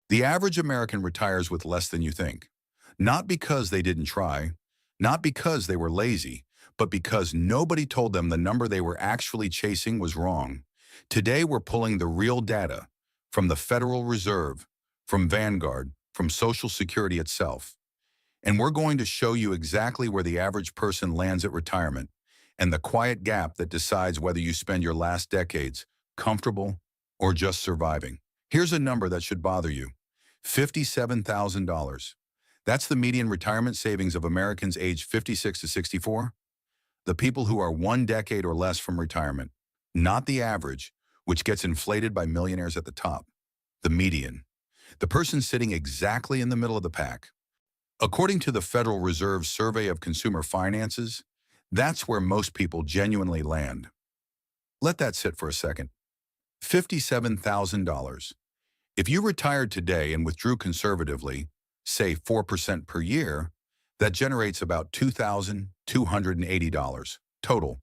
The average American retires with less than you think. Not because they didn't try, not because they were lazy, but because nobody told them the number they were actually chasing was wrong. Today, we're pulling the real data from the Federal Reserve, from Vanguard, from Social Security itself. And we're going to show you exactly where the average person lands at retirement and the quiet gap that decides whether you spend your last decades comfortable or just surviving. Here's a number that should bother you. $57,000. That's the median retirement savings of Americans aged 56 to 64, the people who are 1 decade or less from retirement, not the average, which gets inflated by millionaires at the top. The median, the person sitting exactly in the middle of the pack. According to the Federal Reserve's Survey of Consumer Finances, that's where most people genuinely land. Let that sit for a second. $57,000. If you retired today and withdrew conservatively, say 4% per year, that generates about $2,280 total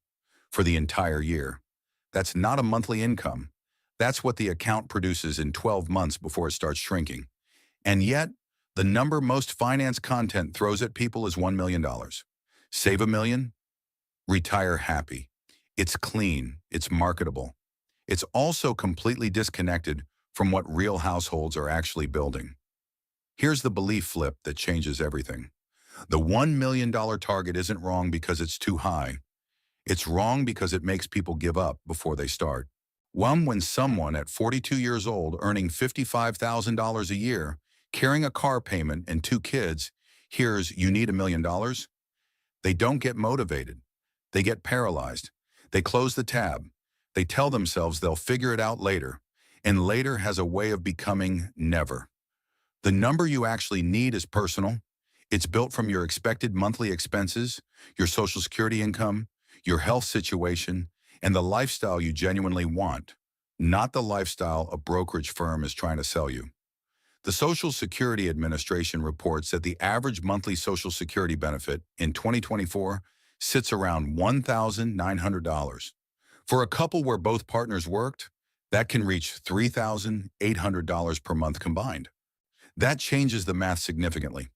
for the entire year. That's not a monthly income. That's what the account produces in 12 months before it starts shrinking. And yet, the number most finance content throws at people is $1 million. Save $1 million, retire happy. It's clean, it's marketable. It's also completely disconnected from what real households are actually building. Here's the belief flip that changes everything. The $1 million target isn't wrong because it's too high. It's wrong because it makes people give up before they start. When someone at 42 years old earning $55,000 a year, carrying a car payment and 2 kids, hears you need $1 million, they don't get motivated. They get paralyzed. They close the tab. They tell themselves they'll figure it out later, and later has a way of becoming never. The number you actually need is personal. It's built from your expected monthly expenses, your Social Security income, your health situation, and the lifestyle you genuinely want, not the lifestyle a brokerage firm is trying to sell you. The Social Security Administration reports that the average monthly Social Security benefit in 2024 sits around $1,900. For a couple where both partners worked, that can reach $3,800 per month combined. That changes the math significantly,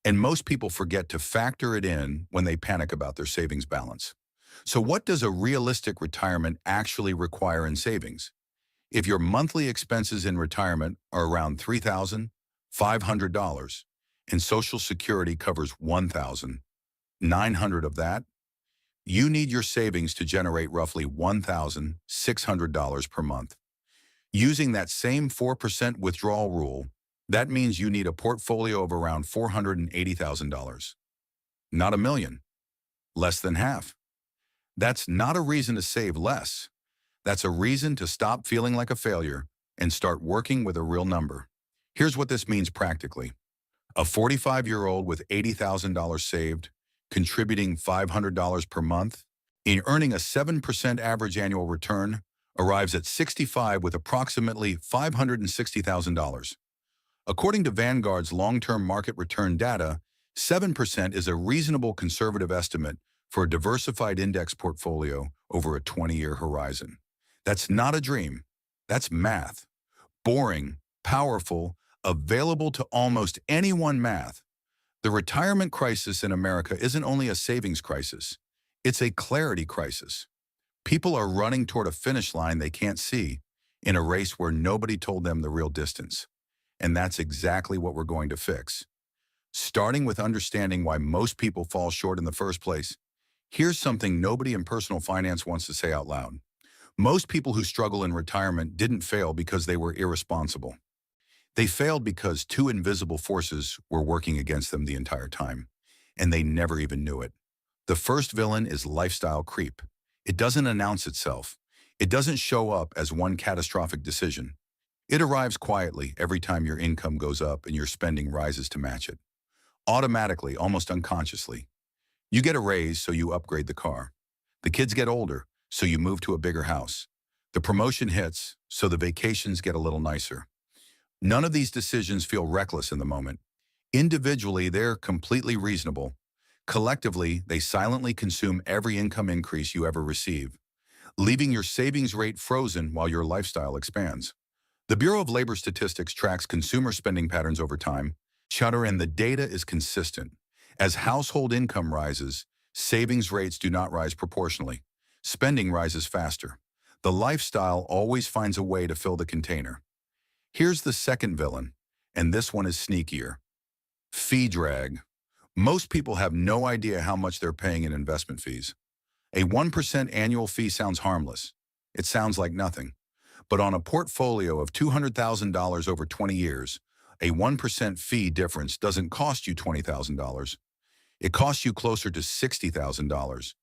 and most people forget to factor it in when they panic about their savings balance. So what does a realistic retirement actually require in savings? If your monthly expenses in retirement are around $3,500 and Social Security covers $1,900 of that, you need your savings to generate roughly $1,600 per month. Using that same 4% withdrawal rule, that means you need a portfolio of around $480,000. Not $1 million. Less than half. That's not a reason to save less. That's a reason to stop feeling like a failure and start working with a real number. Here's what this means practically. A 45-year-old with $80,000 saved, contributing $500 per month, and earning a 7% average annual return, arrives at 65 with approximately $560,000. According to Vanguard's long-term market return data, 7% is a reasonable conservative estimate for a diversified index portfolio over a 20-year horizon. That's not a dream. That's math. Boring, powerful, available to almost anyone math. The retirement crisis in America isn't only a savings crisis. It's a clarity crisis. People are running toward a finish line they can't see in a race where nobody told them the real distance. And that's exactly what we're going to fix. Starting with understanding why most people fall short in the first place, here's something nobody in personal finance wants to say out loud. Most people who struggle in retirement didn't fail because they were irresponsible. They failed because 2 invisible forces were working against them the entire time, and they never even knew it. The first villain is lifestyle creep. It doesn't announce itself. It doesn't show up as one catastrophic decision. It arrives quietly every time your income goes up and your spending rises to match it. Automatically, almost unconsciously. You get a raise, so you upgrade the car. The kids get older, so you move to a bigger house. The promotion hits, so the vacations get a little nicer. None of these decisions feel reckless in the moment. Individually, they're completely reasonable. Collectively, they silently consume every income increase you ever receive, leaving your savings rate frozen while your lifestyle expands. The Bureau of Labor Statistics tracks consumer spending patterns over time, and the data is consistent. As household income rises, savings rates do not rise proportionally. Spending rises faster. The lifestyle always finds a way to fill the container. Here's the second villain, and this one is sneakier. Fee drag. Most people have no idea how much they're paying in investment fees. A 1% annual fee sounds harmless. It sounds like nothing. But on a portfolio of $200,000 over 20 years, a 1% fee difference doesn't cost you $20,000. It costs you closer to $60,000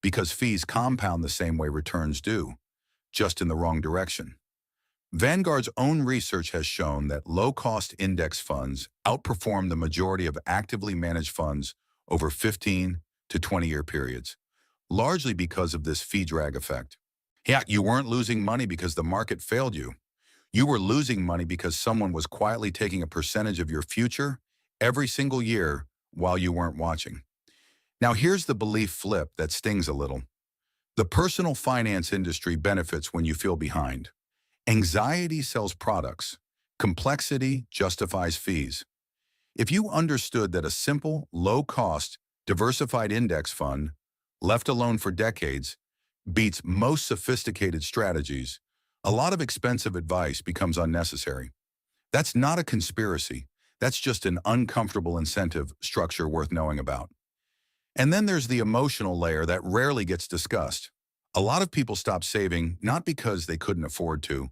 because fees compound the same way returns do, just in the wrong direction. Vanguard's own research has shown that low-cost index funds outperform the majority of actively managed funds over 15 to 20-year periods, largely because of this fee drag effect. Yeah, you weren't losing money because the market failed you. You were losing money because someone was quietly taking a percentage of your future every single year while you weren't watching. Now here's the belief flip that stings a little. The personal finance industry benefits when you feel behind. Anxiety sells products. Complexity justifies fees. If you understood that a simple, low-cost, diversified index fund, left alone for decades, beats most sophisticated strategies, a lot of expensive advice becomes unnecessary. That's not a conspiracy. That's just an uncomfortable incentive structure worth knowing about. And then there's the emotional layer that rarely gets discussed. A lot of people stop saving not because they couldn't afford to,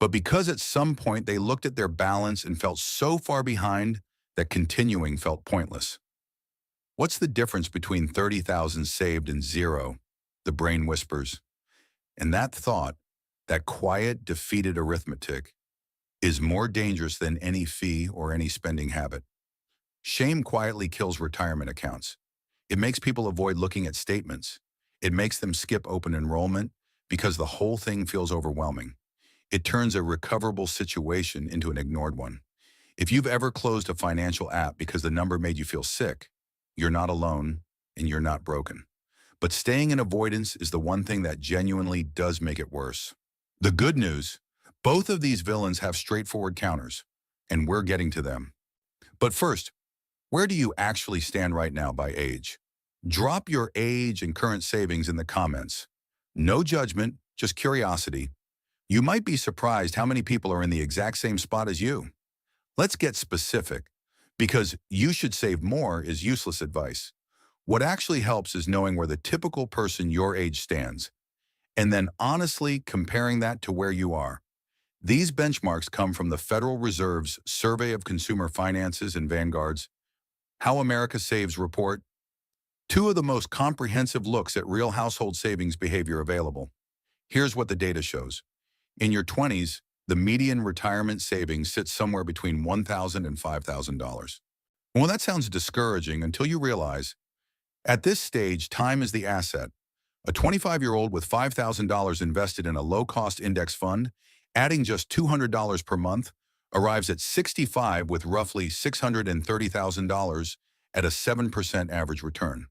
but because at some point they looked at their balance and felt so far behind that continuing felt pointless. What's the difference between 30,000 saved and zero? The brain whispers. And that thought, that quiet, defeated arithmetic, is more dangerous than any fee or any spending habit. Shame quietly kills retirement accounts. It makes people avoid looking at statements. It makes them skip open enrollment because the whole thing feels overwhelming. It turns a recoverable situation into an ignored one. If you've ever closed a financial app because the number made you feel sick, you're not alone and you're not broken. But staying in avoidance is the one thing that genuinely does make it worse. The good news, both of these villains have straightforward counters, and we're getting to them. But first, where do you actually stand right now by age? Drop your age and current savings in the comments. No judgment, just curiosity. You might be surprised how many people are in the exact same spot as you. Let's get specific, because you should save more is useless advice. What actually helps is knowing where the typical person your age stands, and then honestly comparing that to where you are. These benchmarks come from the Federal Reserve's Survey of Consumer Finances and Vanguard's How America Saves report, two of the most comprehensive looks at real household savings behavior available. Here's what the data shows. In your 20s, the median retirement savings sits somewhere between $1,000 and $5,000. Well, that sounds discouraging until you realize, at this stage, time is the asset. A 25-year-old with $5,000 invested in a low-cost index fund, adding just $200 per month, arrives at 65 with roughly $630,000 at a 7% average return.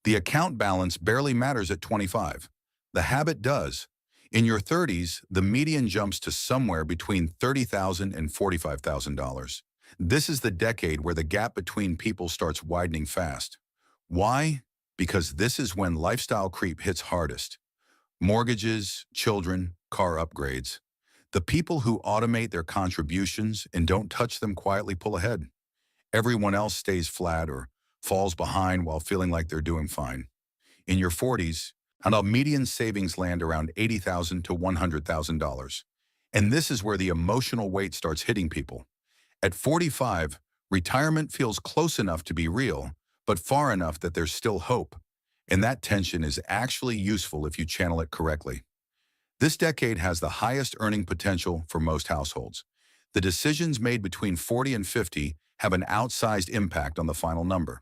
The account balance barely matters at 25. The habit does. In your 30s, the median jumps to somewhere between $30,000 and $45,000. This is the decade where the gap between people starts widening fast. Why? Because this is when lifestyle creep hits hardest. Mortgages, children, car upgrades. The people who automate their contributions and don't touch them quietly pull ahead. Everyone else stays flat or falls behind while feeling like they're doing fine. In your 40s, and median savings land around $80,000 to $100,000. And this is where the emotional weight starts hitting people. At 45, retirement feels close enough to be real, but far enough that there's still hope. And that tension is actually useful if you channel it correctly. This decade has the highest earning potential for most households. The decisions made between 40 and 50 have an outsized impact on the final number.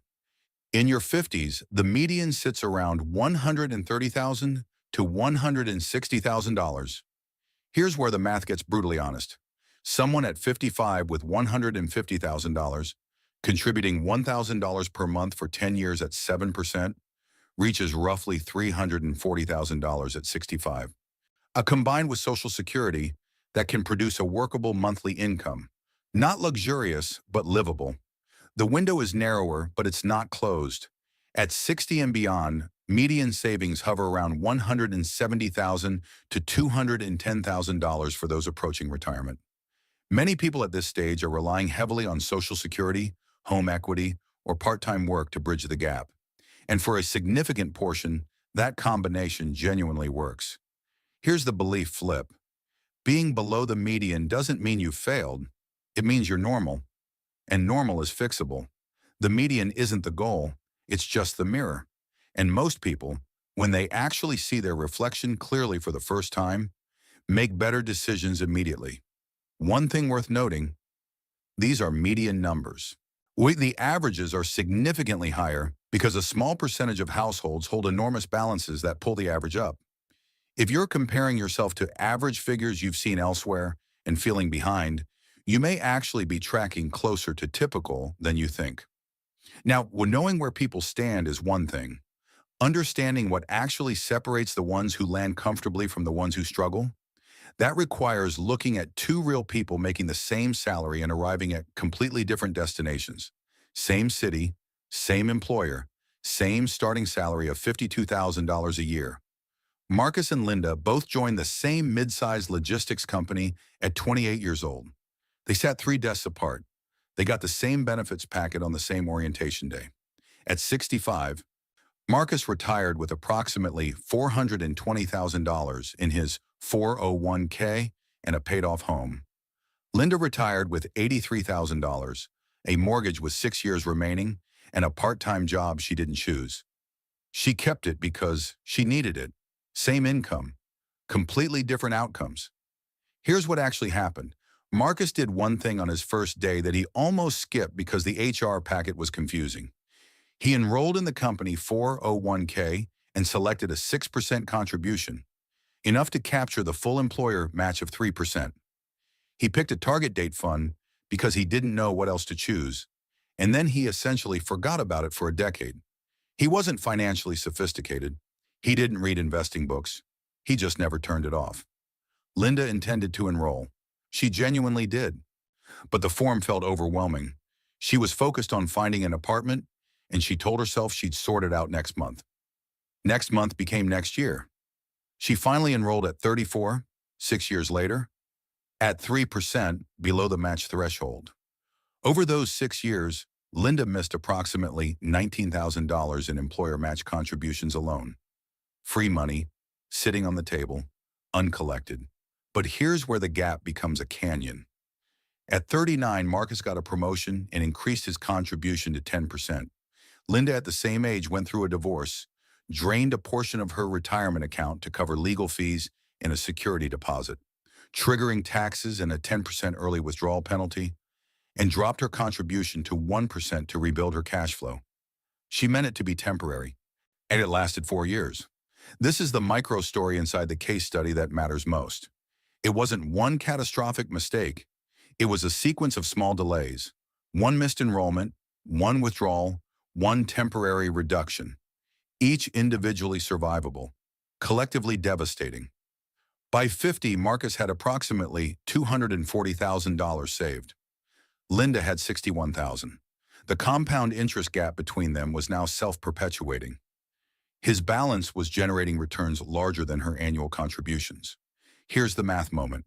In your 50s, the median sits around $130,000 to $160,000. Here's where the math gets brutally honest. Someone at 55 with $150,000, contributing $1,000 per month for 10 years at 7%, reaches roughly $340,000 at 65. Combined with Social Security, that can produce a workable monthly income. Not luxurious, but livable. The window is narrower, but it's not closed. At 60 and beyond, median savings hover around $170,000 to $210,000 for those approaching retirement. Many people at this stage are relying heavily on Social Security, home equity, or part-time work to bridge the gap. And for a significant portion, that combination genuinely works. Here's the belief flip. Being below the median doesn't mean you failed. It means you're normal. And normal is fixable. The median isn't the goal, it's just the mirror. And most people, when they actually see their reflection clearly for the first time, make better decisions immediately. One thing worth noting, these are median numbers. The averages are significantly higher because a small percentage of households hold enormous balances that pull the average up. If you're comparing yourself to average figures you've seen elsewhere and feeling behind, you may actually be tracking closer to typical than you think. Now, knowing where people stand is one thing. Understanding what actually separates the ones who land comfortably from the ones who struggle, that requires looking at two real people making the same salary and arriving at completely different destinations. Same city, same employer, same starting salary of $52,000 a year. Marcus and Linda both joined the same mid-sized logistics company at 28 years old. They sat 3 desks apart. They got the same benefits packet on the same orientation day. At 65, Marcus retired with approximately $420,000 in his 401k and a paid-off home. Linda retired with $83,000, a mortgage with 6 years remaining, and a part-time job she didn't choose. She kept it because she needed it. Same income, completely different outcomes. Here's what actually happened. Marcus did one thing on his first day that he almost skipped because the HR packet was confusing. He enrolled in the company 401k and selected a 6% contribution, enough to capture the full employer match of 3%. He picked a target date fund because he didn't know what else to choose, and then he essentially forgot about it for a decade. He wasn't financially sophisticated. He didn't read investing books. He just never turned it off. Linda intended to enroll. She genuinely did. But the form felt overwhelming. She was focused on finding an apartment, and she told herself she'd sort it out next month. Next month became next year. She finally enrolled at 34, 6 years later, at 3% below the match threshold. Over those 6 years, Linda missed approximately $19,000 in employer match contributions alone. Free money, sitting on the table, uncollected. But here's where the gap becomes a canyon. At 39, Marcus got a promotion and increased his contribution to 10%. Linda, at the same age, went through a divorce, drained a portion of her retirement account to cover legal fees and a security deposit, triggering taxes and a 10% early withdrawal penalty, and dropped her contribution to 1% to rebuild her cash flow. She meant it to be temporary, and it lasted 4 years. This is the micro story inside the case study that matters most. It wasn't one catastrophic mistake. It was a sequence of small delays. One missed enrollment, one withdrawal, one temporary reduction. Each individually survivable, collectively devastating. By 50, Marcus had approximately $240,000 saved. Linda had $61,000. The compound interest gap between them was now self-perpetuating. His balance was generating returns larger than her annual contributions. Here's the math moment.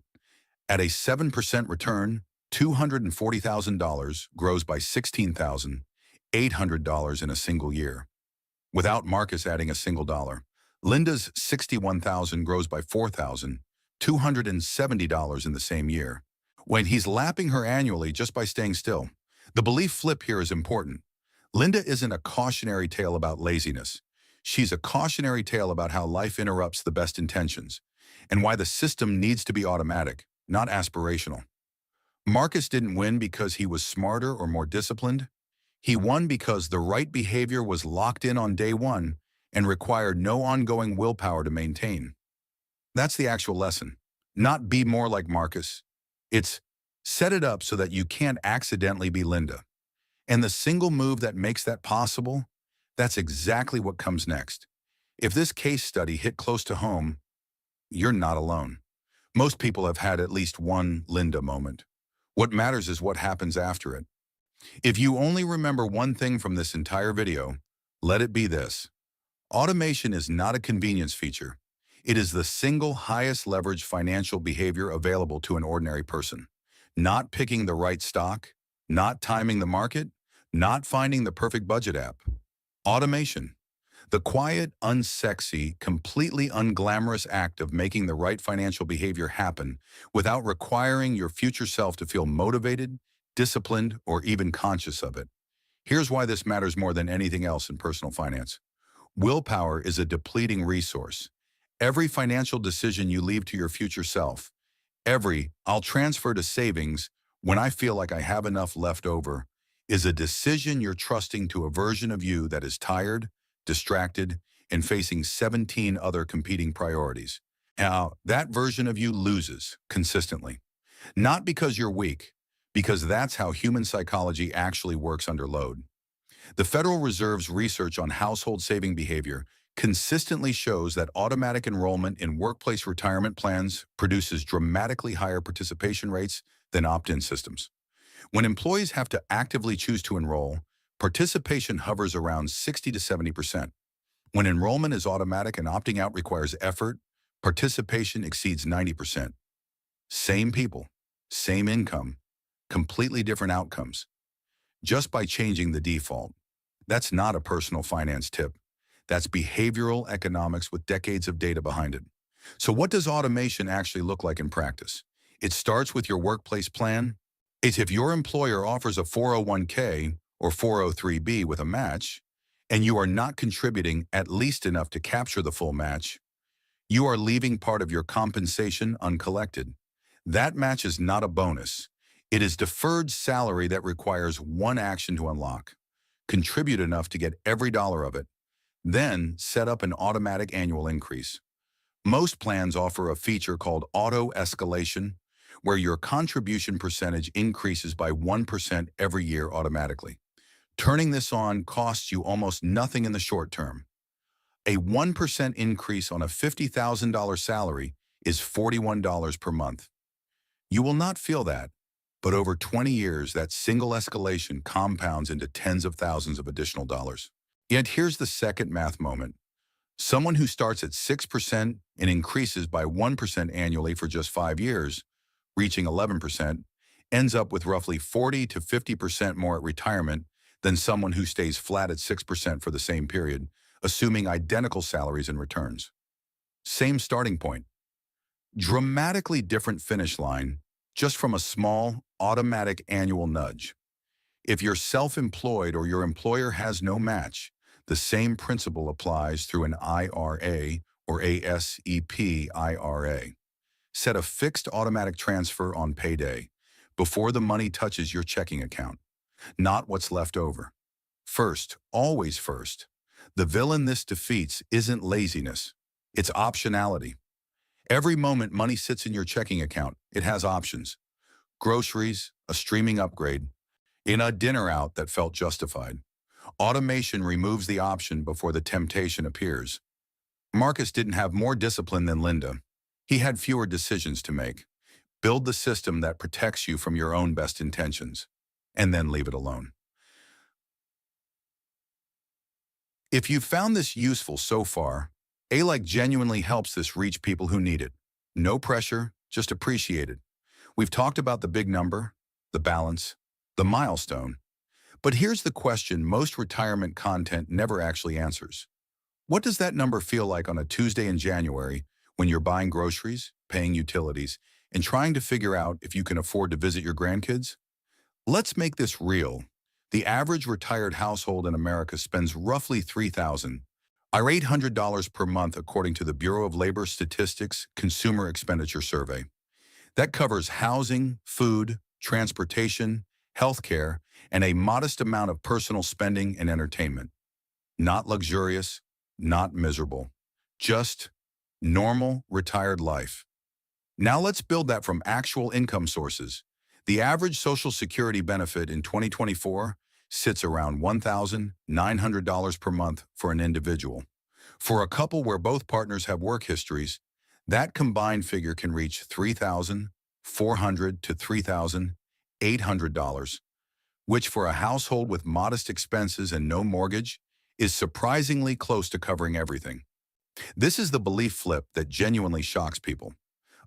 At a 7% return, $240,000 grows by $16,800 in a single year. Without Marcus adding a single dollar, Linda's $61,000 grows by $4,270 in the same year. When he's lapping her annually just by staying still, the belief flip here is important. Linda isn't a cautionary tale about laziness. She's a cautionary tale about how life interrupts the best intentions, and why the system needs to be automatic, not aspirational. Marcus didn't win because he was smarter or more disciplined. He won because the right behavior was locked in on day one and required no ongoing willpower to maintain. That's the actual lesson. Not be more like Marcus. It's set it up so that you can't accidentally be Linda. And the single move that makes that possible, that's exactly what comes next. If this case study hit close to home, you're not alone. Most people have had at least one Linda moment. What matters is what happens after it. If you only remember one thing from this entire video, let it be this. Automation is not a convenience feature. It is the single highest leverage financial behavior available to an ordinary person. Not picking the right stock, not timing the market, not finding the perfect budget app. Automation. The quiet, unsexy, completely unglamorous act of making the right financial behavior happen without requiring your future self to feel motivated, disciplined, or even conscious of it. Here's why this matters more than anything else in personal finance. Willpower is a depleting resource. Every financial decision you leave to your future self, every "I'll transfer to savings when I feel like I have enough left over," is a decision you're trusting to a version of you that is tired, distracted, and facing 17 other competing priorities. Now, that version of you loses consistently. Not because you're weak, because that's how human psychology actually works under load. The Federal Reserve's research on household saving behavior consistently shows that automatic enrollment in workplace retirement plans produces dramatically higher participation rates than opt-in systems. When employees have to actively choose to enroll, participation hovers around 60 to 70%. When enrollment is automatic and opting out requires effort, participation exceeds 90%. Same people, same income, completely different outcomes, just by changing the default. That's not a personal finance tip. That's behavioral economics with decades of data behind it. So what does automation actually look like in practice? It starts with your workplace plan. It's if your employer offers a 401k or 403b with a match, and you are not contributing at least enough to capture the full match, you are leaving part of your compensation uncollected. That match is not a bonus. It is deferred salary that requires one action to unlock. Contribute enough to get every dollar of it. Then set up an automatic annual increase. Most plans offer a feature called auto escalation, where your contribution percentage increases by 1% every year automatically. Turning this on costs you almost nothing in the short term. A 1% increase on a $50,000 salary is $41 per month. You will not feel that, but over 20 years, that single escalation compounds into tens of thousands of additional dollars. Yet here's the second math moment. Someone who starts at 6% and increases by 1% annually for just 5 years, reaching 11%, ends up with roughly 40 to 50% more at retirement than someone who stays flat at 6% for the same period, assuming identical salaries and returns. Same starting point. Dramatically different finish line, just from a small, automatic annual nudge. If you're self-employed or your employer has no match, the same principle applies through an IRA or ASEP IRA. Set a fixed automatic transfer on payday, before the money touches your checking account, not what's left over. First, always first. The villain this defeats isn't laziness, it's optionality. Every moment money sits in your checking account, it has options. Groceries, a streaming upgrade, in a dinner out that felt justified. Automation removes the option before the temptation appears. Marcus didn't have more discipline than Linda. He had fewer decisions to make. Build the system that protects you from your own best intentions, and then leave it alone. If you've found this useful so far, A-Like genuinely helps this reach people who need it. No pressure, just appreciate it. We've talked about the big number, the balance, the milestone. But here's the question most retirement content never actually answers. What does that number feel like on a Tuesday in January when you're buying groceries, paying utilities, and trying to figure out if you can afford to visit your grandkids? Let's make this real. The average retired household in America spends roughly $800 per month according to the Bureau of Labor Statistics Consumer Expenditure Survey. That covers housing, food, transportation, healthcare, and a modest amount of personal spending and entertainment. Not luxurious, not miserable. Just normal retired life. Now let's build that from actual income sources. The average Social Security benefit in 2024 sits around $1,900 per month for an individual. For a couple where both partners have work histories, That combined figure can reach $3,400 to $3,800, which for a household with modest expenses and no mortgage is surprisingly close to covering everything. This is the belief flip that genuinely shocks people.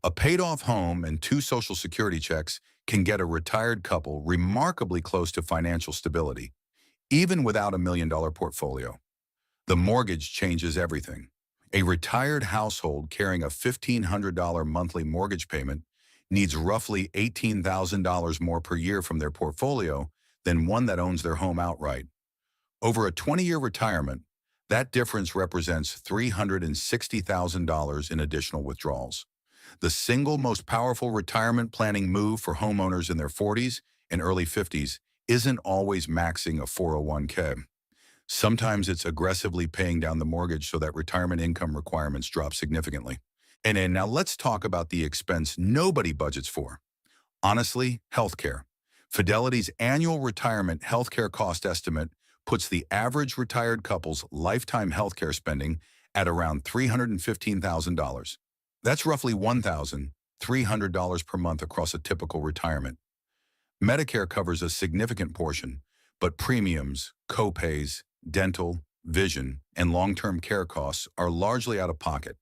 A paid-off home and two Social Security checks can get a retired couple remarkably close to financial stability, even without a $1 million portfolio. The mortgage changes everything. A retired household carrying a $1,500 monthly mortgage payment needs roughly $18,000 more per year from their portfolio than one that owns their home outright. Over a 20-year retirement, that difference represents $360,000 in additional withdrawals. The single most powerful retirement planning move for homeowners in their 40s and early 50s isn't always maxing a 401k. Sometimes it's aggressively paying down the mortgage so that retirement income requirements drop significantly. And then now let's talk about the expense nobody budgets for. Honestly, healthcare. Fidelity's annual retirement healthcare cost estimate puts the average retired couple's lifetime healthcare spending at around $315,000. That's roughly $1,300 per month across a typical retirement. Medicare covers a significant portion, but premiums, co-pays, dental, vision, and long-term care costs are largely out of pocket.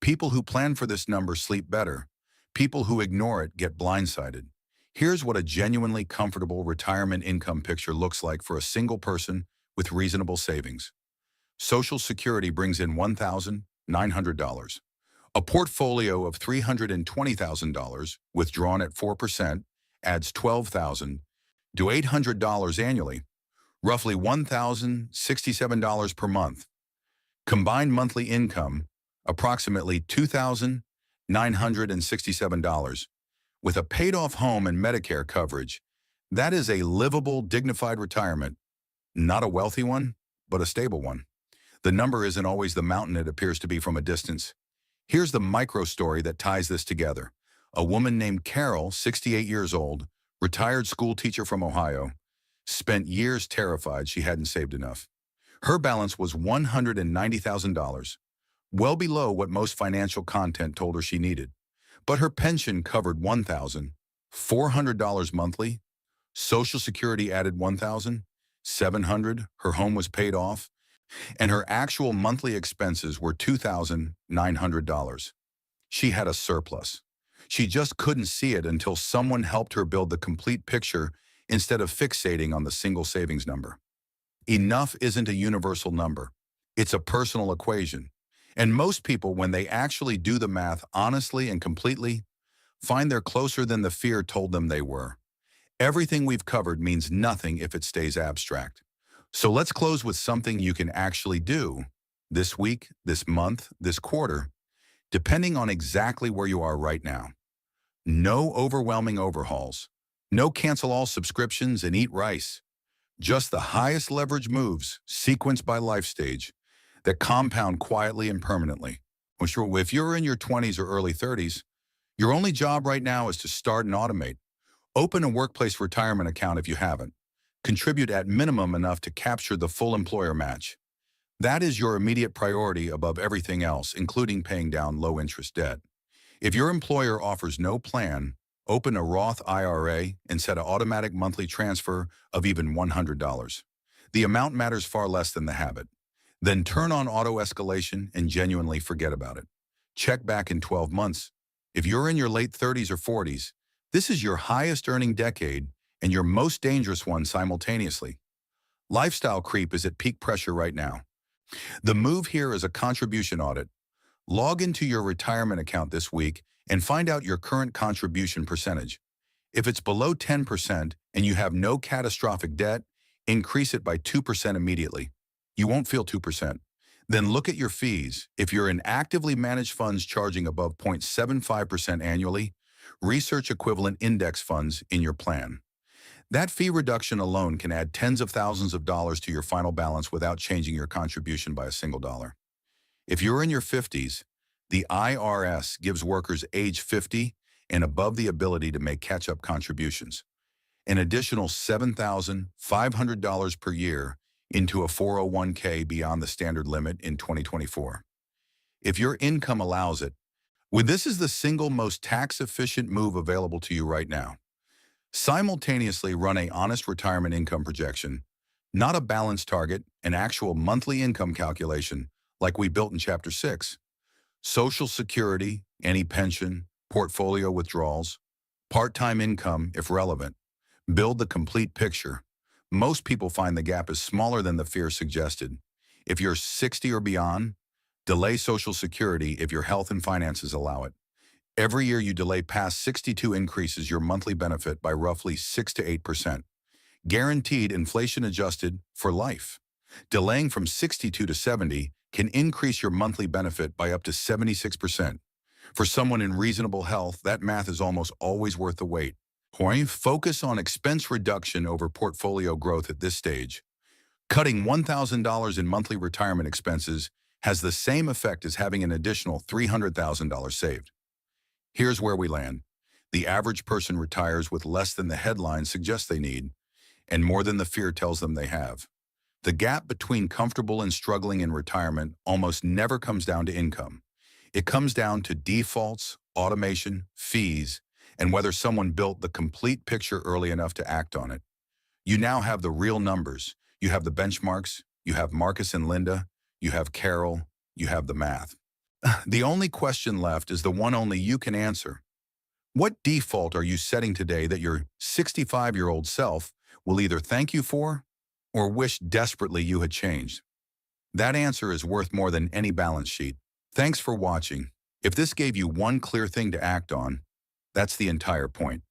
People who plan for this number sleep better. People who ignore it get blindsided. Here's what a genuinely comfortable retirement income picture looks like for a single person with reasonable savings. Social Security brings in $1,900. A portfolio of $320,000 withdrawn at 4% adds $12,000 to $800 annually, roughly $1,067 per month. Combined monthly income, approximately $2,967. With a paid-off home and Medicare coverage, that is a livable, dignified retirement. Not a wealthy one, but a stable one. The number isn't always the mountain it appears to be from a distance. Here's the micro story that ties this together. A woman named Carol, 68 years old, retired school teacher from Ohio, spent years terrified she hadn't saved enough. Her balance was $190,000, well below what most financial content told her she needed. But her pension covered $1,400 monthly, Social Security added $1,700, her home was paid off, and her actual monthly expenses were $2,900. She had a surplus. She just couldn't see it until someone helped her build the complete picture instead of fixating on the single savings number. Enough isn't a universal number. It's a personal equation. And most people, when they actually do the math honestly and completely, find they're closer than the fear told them they were. Everything we've covered means nothing if it stays abstract. So let's close with something you can actually do this week, this month, this quarter, depending on exactly where you are right now. No overwhelming overhauls. No cancel all subscriptions and eat rice. Just the highest leverage moves, sequenced by life stage, that compound quietly and permanently. If you're in your 20s or early 30s, your only job right now is to start and automate. Open a workplace retirement account if you haven't. Contribute at minimum enough to capture the full employer match. That is your immediate priority above everything else, including paying down low-interest debt. If your employer offers no plan, open a Roth IRA and set an automatic monthly transfer of even $100. The amount matters far less than the habit. Then turn on auto escalation and genuinely forget about it. Check back in 12 months. If you're in your late 30s or 40s, this is your highest earning decade and your most dangerous one simultaneously. Lifestyle creep is at peak pressure right now. The move here is a contribution audit. Log into your retirement account this week and find out your current contribution percentage. If it's below 10% and you have no catastrophic debt, increase it by 2% immediately. You won't feel 2%. Then look at your fees. If you're in actively managed funds charging above 0.75% annually, research equivalent index funds in your plan. That fee reduction alone can add tens of thousands of dollars to your final balance without changing your contribution by a single dollar. If you're in your 50s, the IRS gives workers age 50 and above the ability to make catch-up contributions, an additional $7,500 per year into a 401k beyond the standard limit in 2024. If your income allows it, This is the single most tax-efficient move available to you right now. Simultaneously run a honest retirement income projection, not a balance target, an actual monthly income calculation like we built in Chapter 6. Social Security, any pension, portfolio withdrawals, part-time income if relevant. Build the complete picture. Most people find the gap is smaller than the fear suggested. If you're 60 or beyond, delay Social Security if your health and finances allow it. Every year you delay past 62 increases your monthly benefit by roughly 6 to 8%. Guaranteed inflation adjusted for life. Delaying from 62 to 70 can increase your monthly benefit by up to 76%. For someone in reasonable health, that math is almost always worth the wait. Focus on expense reduction over portfolio growth at this stage. Cutting $1,000 in monthly retirement expenses has the same effect as having an additional $300,000 saved. Here's where we land. The average person retires with less than the headline suggests they need, and more than the fear tells them they have. The gap between comfortable and struggling in retirement almost never comes down to income. It comes down to defaults, automation, fees, and whether someone built the complete picture early enough to act on it. You now have the real numbers. You have the benchmarks. You have Marcus and Linda. You have Carol. You have the math. The only question left is the one only you can answer. What default are you setting today that your 65-year-old self will either thank you for or wish desperately you had changed? That answer is worth more than any balance sheet. Thanks for watching. If this gave you one clear thing to act on, that's the entire point.